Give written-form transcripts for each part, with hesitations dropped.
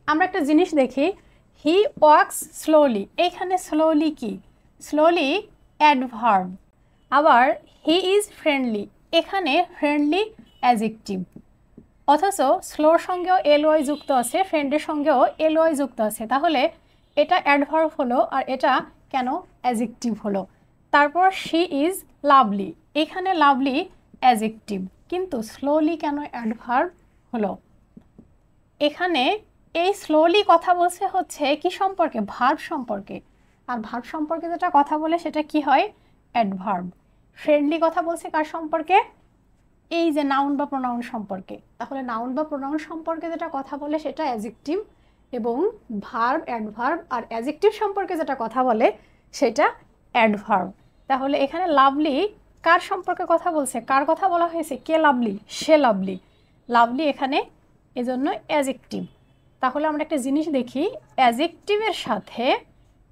আমরা একটা জিনিস দেখি, হি ওয়াক্স স্লোলি, এখানে স্লোলি কি? Slowly adverb. আবার হি ইজ ফ্রেন্ডলি, এখানে ফ্রেন্ডলি অ্যাডজেক্টিভ। অথচ স্লোর সঙ্গেও এলওয়াই যুক্ত আছে, ফ্রেন্ডের সঙ্গেও এলওয়াই যুক্ত আছে, তাহলে এটা অ্যাডভার্ব হলো আর এটা কেন অ্যাডজেক্টিভ হলো? তারপর শি ইজ লাভলি, এখানে লাভলি অ্যাডজেক্টিভ, কিন্তু স্লোলি কেন অ্যাডভার্ব হলো? এখানে এই স্লোলি কথা বলছে হচ্ছে কি সম্পর্কে? ভার্ব সম্পর্কে। আর ভার্ব সম্পর্কে যেটা কথা বলে সেটা কি হয়? অ্যাডভার্ব। ফ্রেন্ডলি কথা বলছে কার সম্পর্কে? এই যে নাউন বা প্রোনাউন সম্পর্কে। তাহলে নাউন বা প্রোনাউন সম্পর্কে যেটা কথা বলে সেটা অ্যাডজেক্টিভ, এবং ভার্ব, অ্যাডভার্ব আর অ্যাডজেক্টিভ সম্পর্কে যেটা কথা বলে সেটা অ্যাডভার্ব। তাহলে এখানে লাভলি কার সম্পর্কে কথা বলছে? কার কথা বলা হয়েছে? কে লাভলি? সে লাভলি। লাভলি এখানে এজন্য অ্যাডজেক্টিভ। তাহলে আমরা একটা জিনিস দেখি, অ্যাডজেক্টিভের সাথে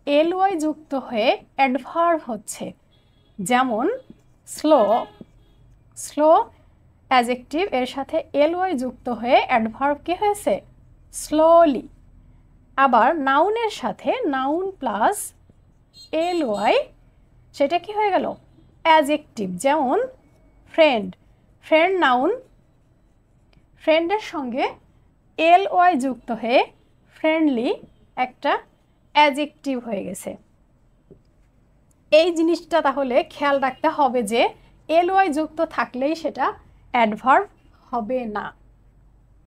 এলওয়াই যুক্ত হয়ে অ্যাডভার্ব হচ্ছে। যেমন স্লো, স্লো অ্যাডজেক্টিভ, এর সাথে এলওয়াই যুক্ত হয়ে অ্যাডভার্ব কি হয়েছে? স্লোলি। আবার নাউনের সাথে নাউন প্লাস এলওয়াই, সেটা কি হয়ে গেল? অ্যাডজেক্টিভ। যেমন ফ্রেন্ড, ফ্রেন্ড নাউন, ফ্রেন্ডের সঙ্গে এলওয়াই যুক্ত হয়ে ফ্রেন্ডলি একটা অ্যাডজেক্টিভ হয়ে গেছে। এই জিনিসটা তাহলে খেয়াল রাখতে হবে যে এলওয়াই যুক্ত থাকলেই সেটা অ্যাডভার্ব হবে না।